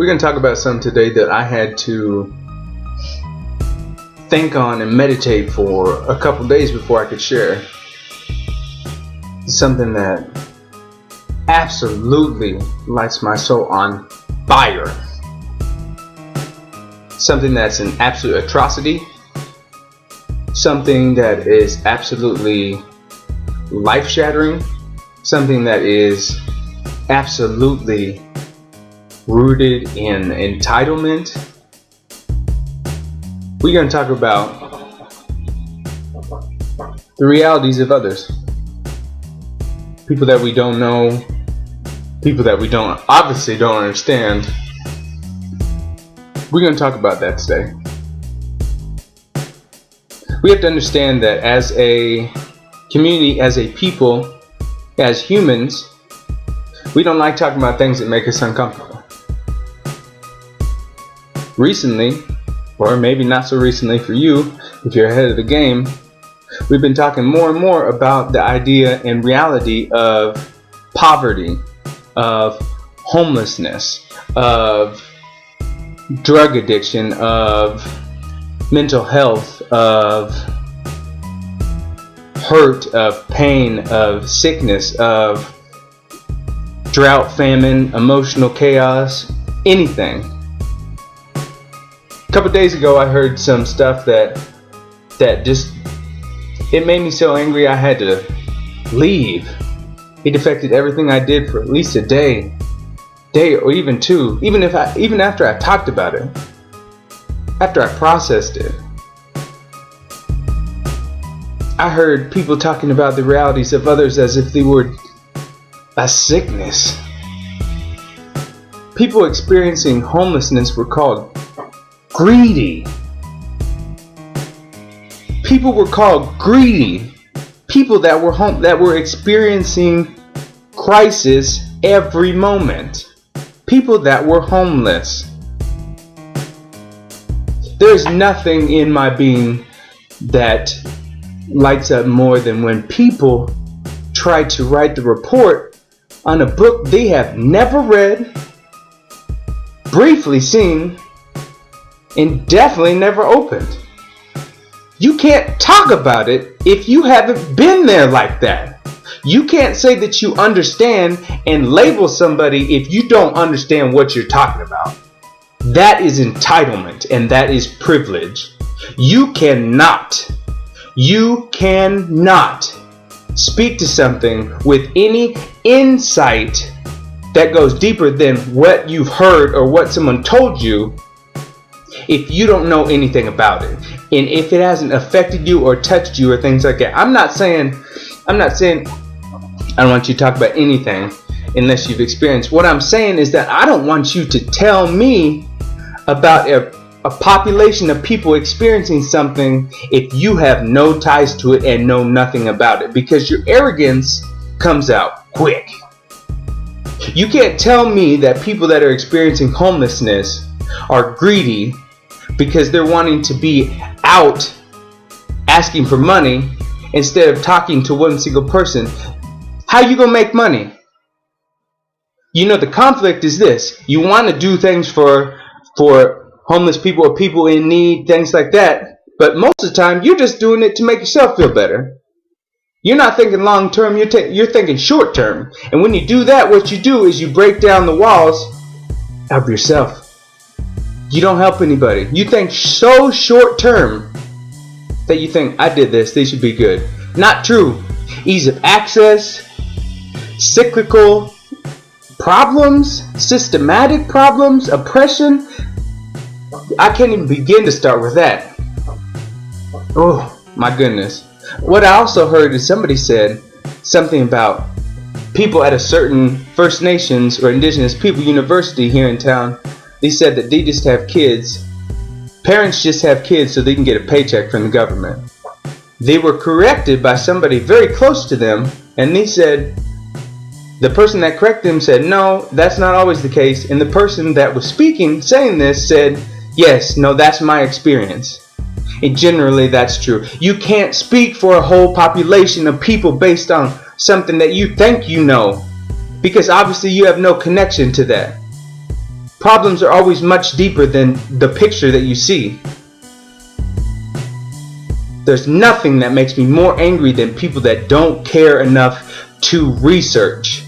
We're going to talk about something today that I had to think on and meditate for a couple days before I could share. It's something that absolutely lights my soul on fire. Something that's an absolute atrocity. Something that is absolutely life-shattering. Something that is absolutely rooted in entitlement. We're going to talk about the realities of others. People that we don't know, people that we obviously don't understand. We're going to talk about that today. We have to understand that as a community, as a people, as humans, we don't like talking about things that make us uncomfortable. Recently, or maybe not so recently for you, if you're ahead of the game, we've been talking more and more about the idea and reality of poverty, of homelessness, of drug addiction, of mental health, of hurt, of pain, of sickness, of drought, famine, emotional chaos, anything. A couple days ago I heard some stuff that just, it made me so angry I had to leave. It affected everything I did for at least a day or even two, even after I talked about it, after I processed it. I heard people talking about the realities of others as if they were a sickness. People experiencing homelessness were called greedy. People were called greedy. People that were experiencing crisis every moment. People that were homeless. There's nothing in my being that lights up more than when people try to write the report on a book they have never read, briefly seen, and definitely never opened. You can't talk about it if you haven't been there like that. You can't say that you understand and label somebody if you don't understand what you're talking about. That is entitlement and that is privilege. You cannot speak to something with any insight that goes deeper than what you've heard or what someone told you if you don't know anything about it, and if it hasn't affected you or touched you or things like that. I'm not saying I don't want you to talk about anything unless you've experienced. What I'm saying is that I don't want you to tell me about a population of people experiencing something if you have no ties to it and know nothing about it, because your arrogance comes out quick. You can't tell me that people that are experiencing homelessness are greedy because they're wanting to be out asking for money instead of talking to one single person. How you gonna make money? You know, the conflict is this. You want to do things for homeless people or people in need, things like that, but most of the time you're just doing it to make yourself feel better. You're not thinking long term, you're thinking short term. And when you do that, what you do is you break down the walls of yourself. You don't help anybody. You think so short term that you think, I did this, they should be good. Not true. Ease of access, cyclical problems, systematic problems, oppression. I can't even begin to start with that. Oh my goodness. What I also heard is somebody said something about people at a certain First Nations or Indigenous People University here in town. They said that they just have kids. Parents just have kids so they can get a paycheck from the government. They were corrected by somebody very close to them, and they said, the person that corrected them said, no, that's not always the case. And the person that was saying this said, yes, no, that's my experience. And generally that's true. You can't speak for a whole population of people based on something that you think you know, because obviously you have no connection to that. Problems are always much deeper than the picture that you see. There's nothing that makes me more angry than people that don't care enough to research.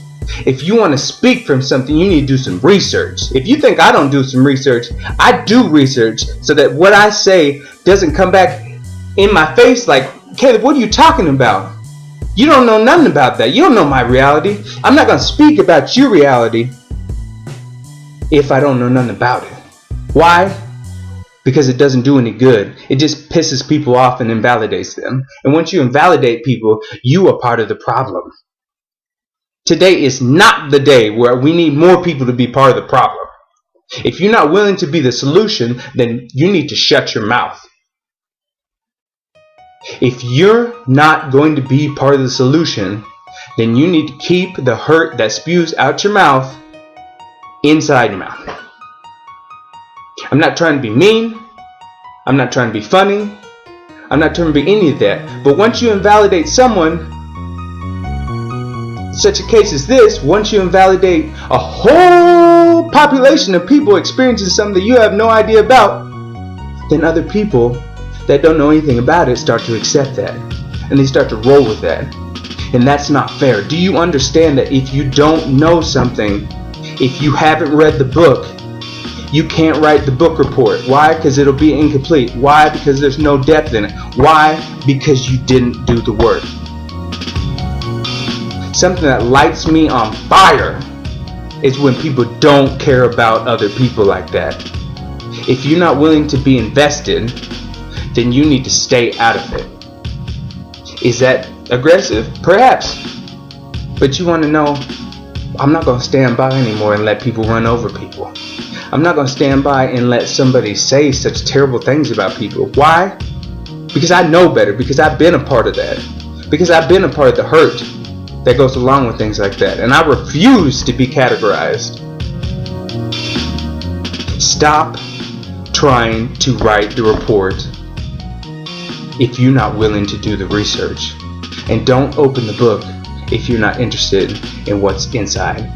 If you want to speak from something, you need to do some research. If you think I don't do some research, I do research so that what I say doesn't come back in my face like, Caleb, what are you talking about? You don't know nothing about that. You don't know my reality. I'm not going to speak about your reality if I don't know nothing about it. Why? Because it doesn't do any good. It just pisses people off and invalidates them. And once you invalidate people, you are part of the problem. Today is not the day where we need more people to be part of the problem. If you're not willing to be the solution, then you need to shut your mouth. If you're not going to be part of the solution, then you need to keep the hurt that spews out your mouth inside your mouth. I'm not trying to be mean. I'm not trying to be funny. I'm not trying to be any of that. But once you invalidate someone, such a case as this, once you invalidate a whole population of people experiencing something that you have no idea about, then other people that don't know anything about it start to accept that. And they start to roll with that. And that's not fair. Do you understand that if you don't know something, if you haven't read the book, you can't write the book report? Why? Because it'll be incomplete. Why? Because there's no depth in it. Why? Because you didn't do the work. Something that lights me on fire is when people don't care about other people like that. If you're not willing to be invested, then you need to stay out of it. Is that aggressive? Perhaps. But you want to know, I'm not going to stand by anymore and let people run over people. I'm not going to stand by and let somebody say such terrible things about people. Why? Because I know better. Because I've been a part of that. Because I've been a part of the hurt that goes along with things like that. And I refuse to be categorized. Stop trying to write the report if you're not willing to do the research. And don't open the book if you're not interested in what's inside.